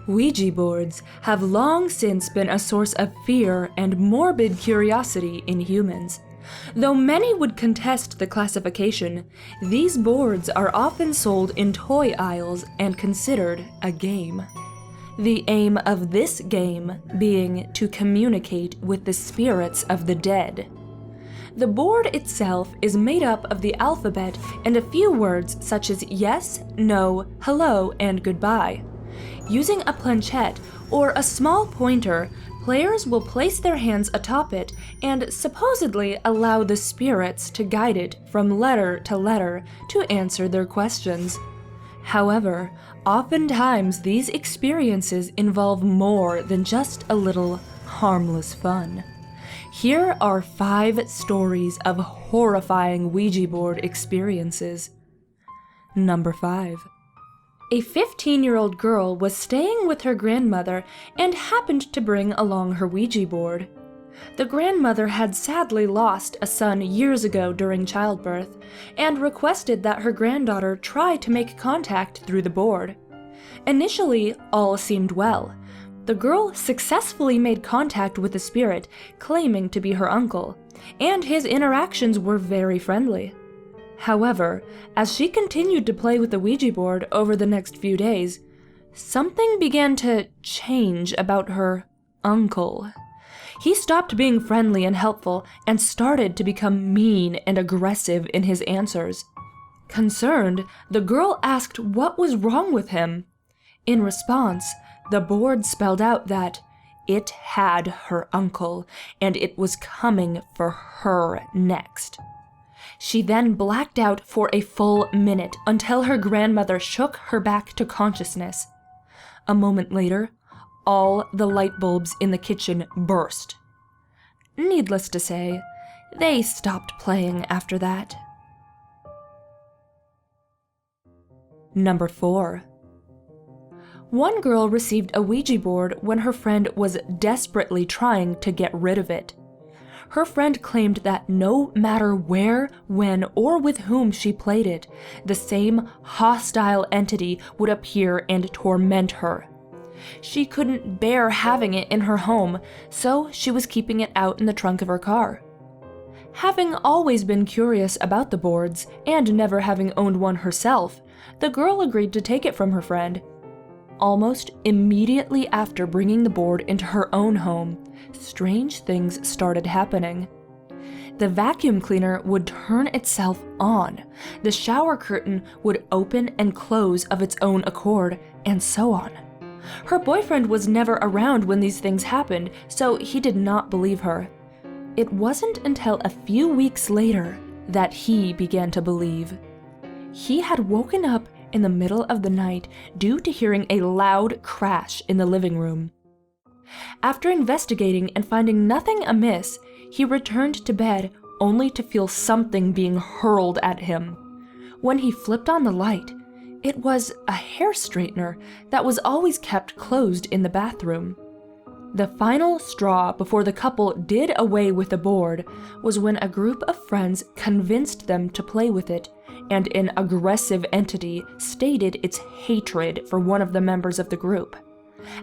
Ouija boards have long since been a source of fear and morbid curiosity in humans. Though many would contest the classification, these boards are often sold in toy aisles and considered a game. The aim of this game being to communicate with the spirits of the dead. The board itself is made up of the alphabet and a few words such as yes, no, hello, and goodbye. Using a planchette or a small pointer, players will place their hands atop it and supposedly allow the spirits to guide it from letter to letter to answer their questions. However, oftentimes these experiences involve more than just a little harmless fun. Here are 5 stories of horrifying Ouija board experiences. Number 5. A 15-year-old girl was staying with her grandmother and happened to bring along her Ouija board. The grandmother had sadly lost a son years ago during childbirth and requested that her granddaughter try to make contact through the board. Initially, all seemed well. The girl successfully made contact with the spirit, claiming to be her uncle, and his interactions were very friendly. However, as she continued to play with the Ouija board over the next few days, something began to change about her uncle. He stopped being friendly and helpful and started to become mean and aggressive in his answers. Concerned, the girl asked what was wrong with him. In response, the board spelled out that it had her uncle and it was coming for her next. She then blacked out for a full minute until her grandmother shook her back to consciousness. A moment later, all the light bulbs in the kitchen burst. Needless to say, they stopped playing after that. Number 4. One girl received a Ouija board when her friend was desperately trying to get rid of it. Her friend claimed that no matter where, when, or with whom she played it, the same hostile entity would appear and torment her. She couldn't bear having it in her home, so she was keeping it out in the trunk of her car. Having always been curious about the boards, and never having owned one herself, the girl agreed to take it from her friend. Almost immediately after bringing the board into her own home, strange things started happening. The vacuum cleaner would turn itself on, the shower curtain would open and close of its own accord, and so on. Her boyfriend was never around when these things happened, so he did not believe her. It wasn't until a few weeks later that he began to believe. He had woken up in the middle of the night due to hearing a loud crash in the living room. After investigating and finding nothing amiss, he returned to bed only to feel something being hurled at him. When he flipped on the light, it was a hair straightener that was always kept closed in the bathroom. The final straw before the couple did away with the board was when a group of friends convinced them to play with it, and an aggressive entity stated its hatred for one of the members of the group.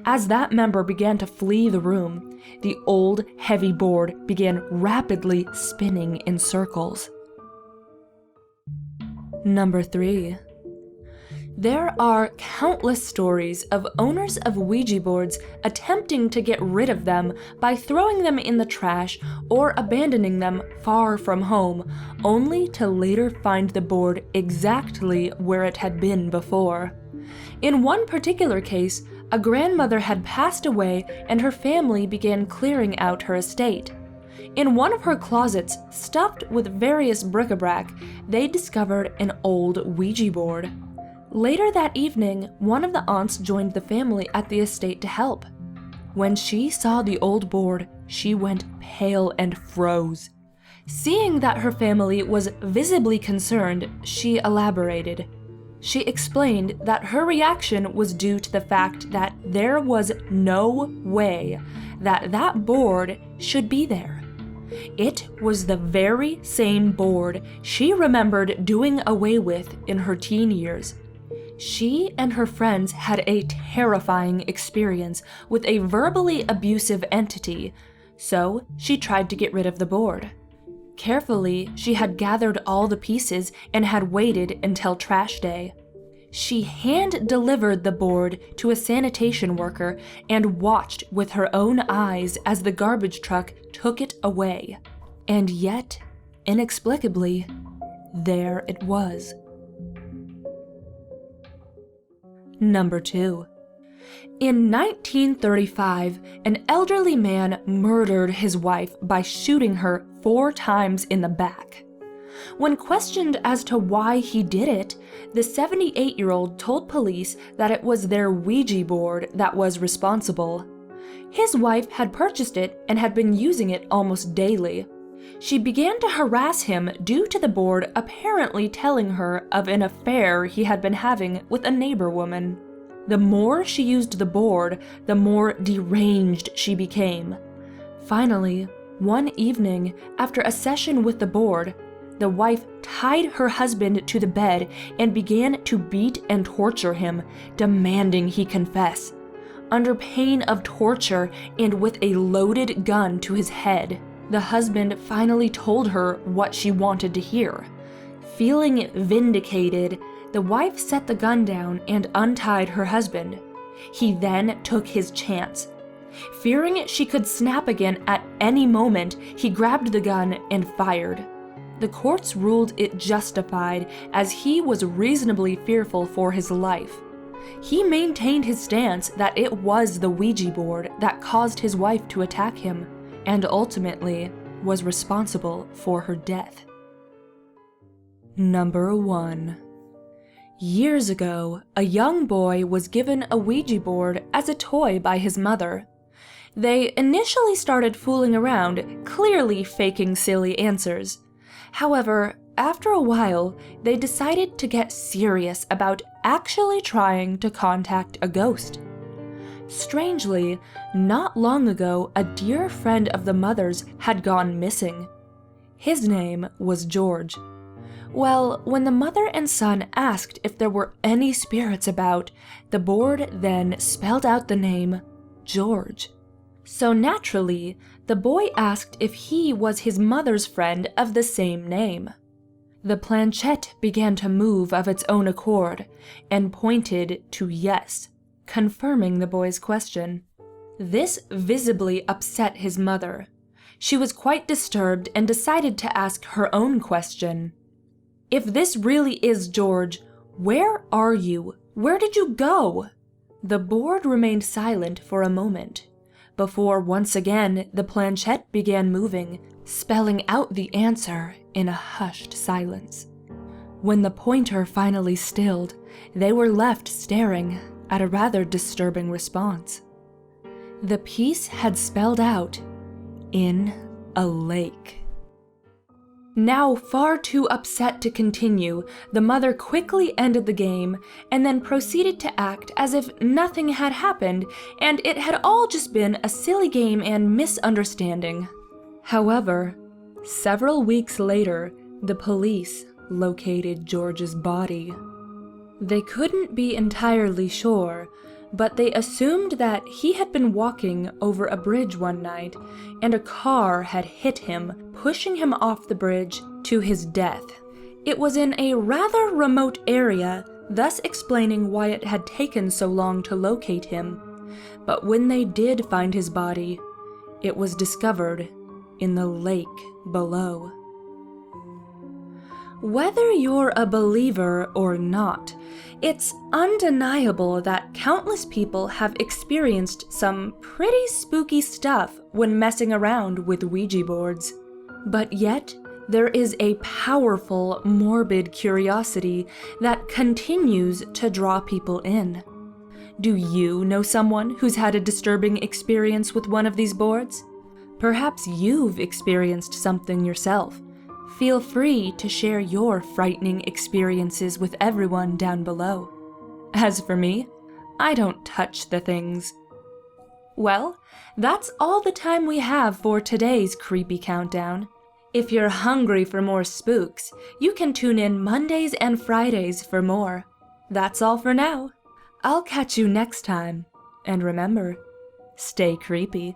As that member began to flee the room, the old, heavy board began rapidly spinning in circles. Number 3. There are countless stories of owners of Ouija boards attempting to get rid of them by throwing them in the trash or abandoning them far from home, only to later find the board exactly where it had been before. In one particular case, a grandmother had passed away and her family began clearing out her estate. In one of her closets, stuffed with various bric-a-brac, they discovered an old Ouija board. Later that evening, one of the aunts joined the family at the estate to help. When she saw the old board, she went pale and froze. Seeing that her family was visibly concerned, she elaborated. She explained that her reaction was due to the fact that there was no way that that board should be there. It was the very same board she remembered doing away with in her teen years. She and her friends had a terrifying experience with a verbally abusive entity, so she tried to get rid of the board. Carefully, she had gathered all the pieces and had waited until trash day. She hand-delivered the board to a sanitation worker and watched with her own eyes as the garbage truck took it away. And yet, inexplicably, there it was. Number 2. In 1935, an elderly man murdered his wife by shooting her 4 times in the back. When questioned as to why he did it, the 78-year-old told police that it was their Ouija board that was responsible. His wife had purchased it and had been using it almost daily. She began to harass him due to the board apparently telling her of an affair he had been having with a neighbor woman. The more she used the board, the more deranged she became. Finally, one evening, after a session with the board, the wife tied her husband to the bed and began to beat and torture him, demanding he confess, under pain of torture and with a loaded gun to his head. The husband finally told her what she wanted to hear. Feeling vindicated, the wife set the gun down and untied her husband. He then took his chance. Fearing she could snap again at any moment, he grabbed the gun and fired. The courts ruled it justified, as he was reasonably fearful for his life. He maintained his stance that it was the Ouija board that caused his wife to attack him, and ultimately was responsible for her death. Number 1. Years ago, a young boy was given a Ouija board as a toy by his mother. They initially started fooling around, clearly faking silly answers. However, after a while, they decided to get serious about actually trying to contact a ghost. Strangely, not long ago, a dear friend of the mother's had gone missing. His name was George. Well, when the mother and son asked if there were any spirits about, the board then spelled out the name George. So naturally, the boy asked if he was his mother's friend of the same name. The planchette began to move of its own accord and pointed to yes, confirming the boy's question. This visibly upset his mother. She was quite disturbed and decided to ask her own question. If this really is George, where are you? Where did you go? The board remained silent for a moment, before once again the planchette began moving, spelling out the answer in a hushed silence. When the pointer finally stilled, they were left staring at a rather disturbing response. The piece had spelled out, "in a lake." Now far too upset to continue, the mother quickly ended the game and then proceeded to act as if nothing had happened and it had all just been a silly game and misunderstanding. However, several weeks later, the police located George's body. They couldn't be entirely sure, but they assumed that he had been walking over a bridge one night and a car had hit him, pushing him off the bridge to his death. It was in a rather remote area, thus explaining why it had taken so long to locate him. But when they did find his body, it was discovered in the lake below. Whether you're a believer or not, it's undeniable that countless people have experienced some pretty spooky stuff when messing around with Ouija boards. But yet, there is a powerful, morbid curiosity that continues to draw people in. Do you know someone who's had a disturbing experience with one of these boards? Perhaps you've experienced something yourself. Feel free to share your frightening experiences with everyone down below. As for me, I don't touch the things. Well, that's all the time we have for today's Creepy Countdown. If you're hungry for more spooks, you can tune in Mondays and Fridays for more. That's all for now. I'll catch you next time. And remember, stay creepy.